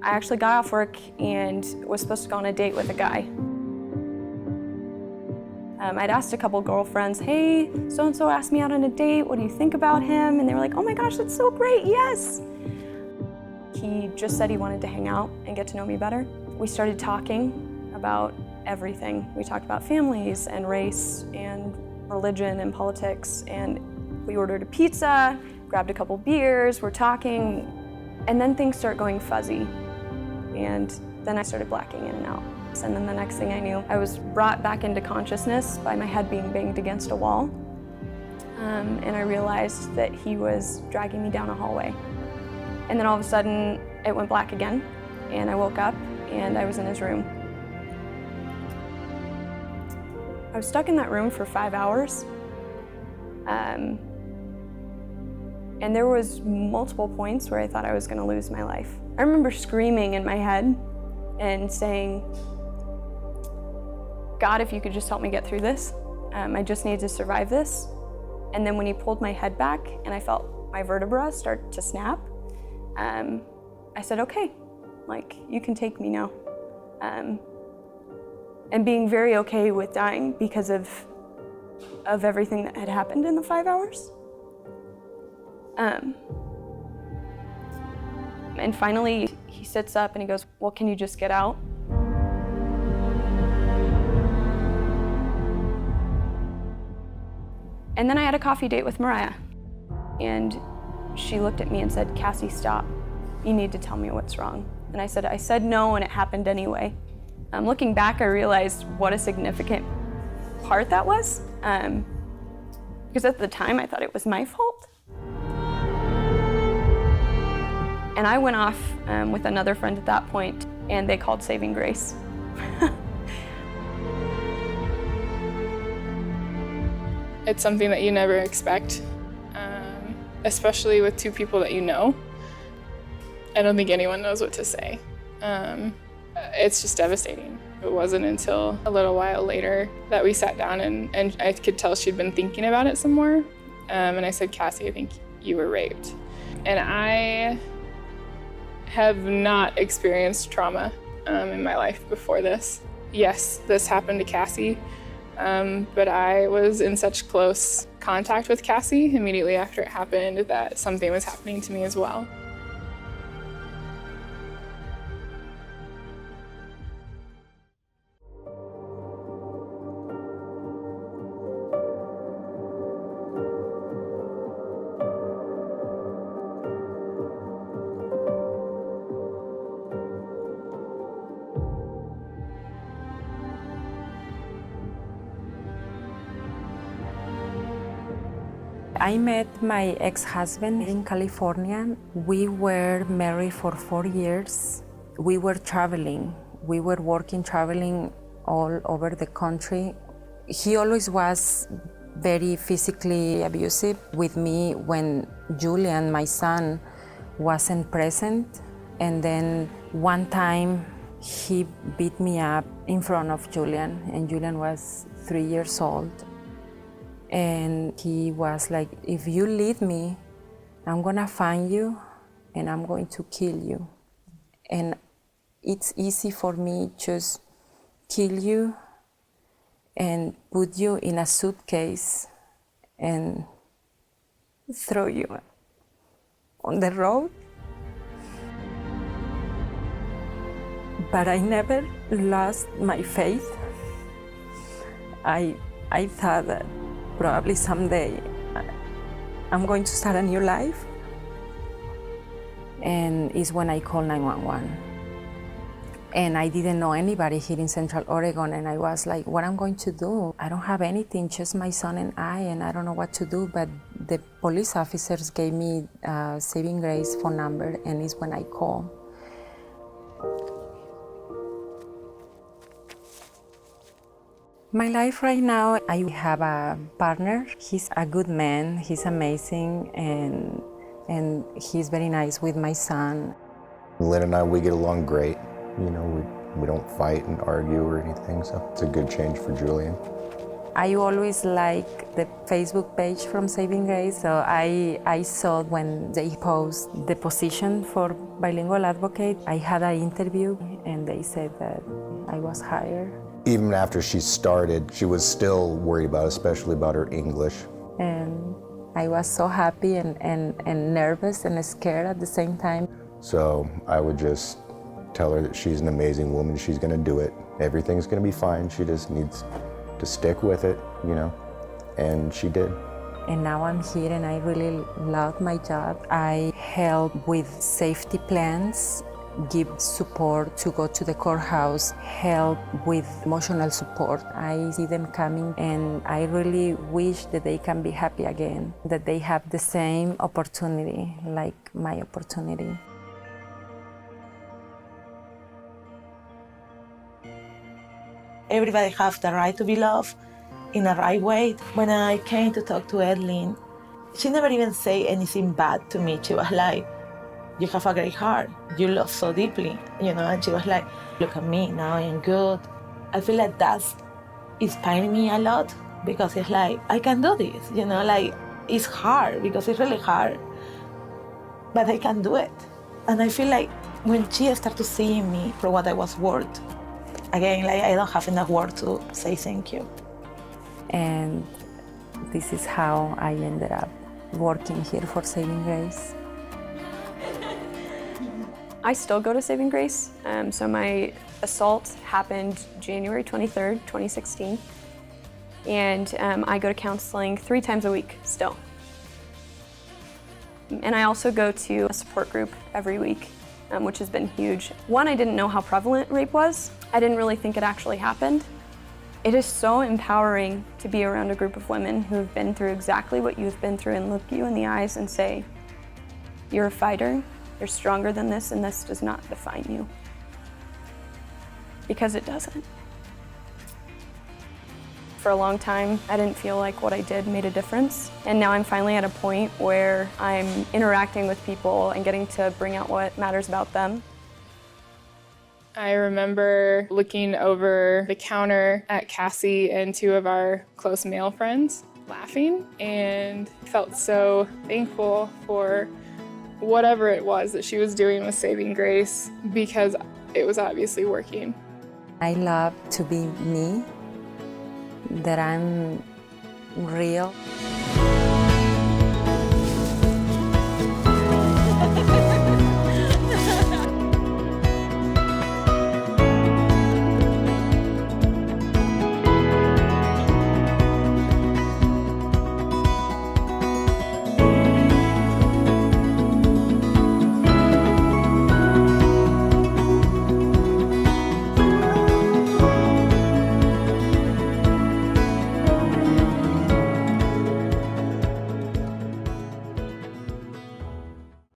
I actually got off work and was supposed to go on a date with a guy. I'd asked a couple girlfriends, hey, so-and-so asked me out on a date, what do you think about him? And they were like, oh my gosh, that's so great, yes. He just said he wanted to hang out and get to know me better. We started talking about everything. We talked about families and race and religion and politics, and we ordered a pizza, grabbed a couple beers, we're talking, and then things start going fuzzy. And then I started blacking in and out. And then the next thing I knew, I was brought back into consciousness by my head being banged against a wall. And I realized that he was dragging me down a hallway. And then all of a sudden, it went black again, and I woke up and I was in his room. I was stuck in that room for 5 hours. And there was multiple points where I thought I was gonna lose my life. I remember screaming in my head and saying, God, if you could just help me get through this. I just need to survive this. And then when he pulled my head back and I felt my vertebrae start to snap, I said, okay, like, you can take me now. And being very okay with dying because of everything that had happened in the 5 hours. And finally, he sits up and he goes, well, can you just get out? And then I had a coffee date with Mariah. And she looked at me and said, Cassie, stop. You need to tell me what's wrong. And I said no, and it happened anyway. Looking back, I realized what a significant part that was. Because at the time, I thought it was my fault. And I went off with another friend at that point, and they called Saving Grace. It's something that you never expect, especially with two people that you know. I don't think anyone knows what to say. It's just devastating. It wasn't until a little while later that we sat down and I could tell she'd been thinking about it some more. And I said, Cassie, I think you were raped. And I have not experienced trauma in my life before this. Yes, this happened to Cassie, but I was in such close contact with Cassie immediately after it happened that something was happening to me as well. I met my ex-husband in California. We were married for 4 years. We were traveling. We were working, traveling all over the country. He always was very physically abusive with me when Julian, my son, wasn't present. And then one time he beat me up in front of Julian, and Julian was 3 years old. And he was like, if you leave me, I'm gonna find you and I'm going to kill you. And it's easy for me just kill you and put you in a suitcase and throw you on the road. But I never lost my faith. I thought that probably someday I'm going to start a new life. And it's when I called 911. And I didn't know anybody here in Central Oregon, and I was like, what am I going to do? I don't have anything, just my son and I don't know what to do. But the police officers gave me Saving Grace phone number, and it's when I called. My life right now, I have a partner. He's a good man, he's amazing, and he's very nice with my son. Lynn and I, we get along great. You know, we don't fight and argue or anything, so it's a good change for Julian. I always like the Facebook page from Saving Grace, so I saw when they post the position for bilingual advocate. I had an interview and they said that I was hired. Even after she started, she was still worried about, especially about her English. And I was so happy and nervous and scared at the same time. So I would just tell her that she's an amazing woman, she's gonna do it. Everything's gonna be fine, she just needs to stick with it, you know, and she did. And now I'm here and I really love my job. I help with safety plans, give support to go to the courthouse, help with emotional support. I see them coming and I really wish that they can be happy again, that they have the same opportunity like my opportunity. Everybody has the right to be loved in a right way. When I came to talk to Edlyn, she never even said anything bad to me. She was like, you have a great heart. You love so deeply, you know, and she was like, look at me, now I am good. I feel like that's inspiring me a lot because it's like, I can do this, you know, like it's hard because it's really hard, but I can do it. And I feel like when she started seeing me for what I was worth, again, like I don't have enough words to say thank you. And this is how I ended up working here for Saving Grace. I still go to Saving Grace. So my assault happened January 23rd, 2016. And I go to counseling 3 times a week still. And I also go to a support group every week, which has been huge. One, I didn't know how prevalent rape was. I didn't really think it actually happened. It is so empowering to be around a group of women who have been through exactly what you've been through and look you in the eyes and say, you're a fighter, you're stronger than this, and this does not define you. Because it doesn't. For a long time, I didn't feel like what I did made a difference. And now I'm finally at a point where I'm interacting with people and getting to bring out what matters about them. I remember looking over the counter at Cassie and 2 of our close male friends laughing and felt so thankful for whatever it was that she was doing with Saving Grace because it was obviously working. I love to be me, that I'm real.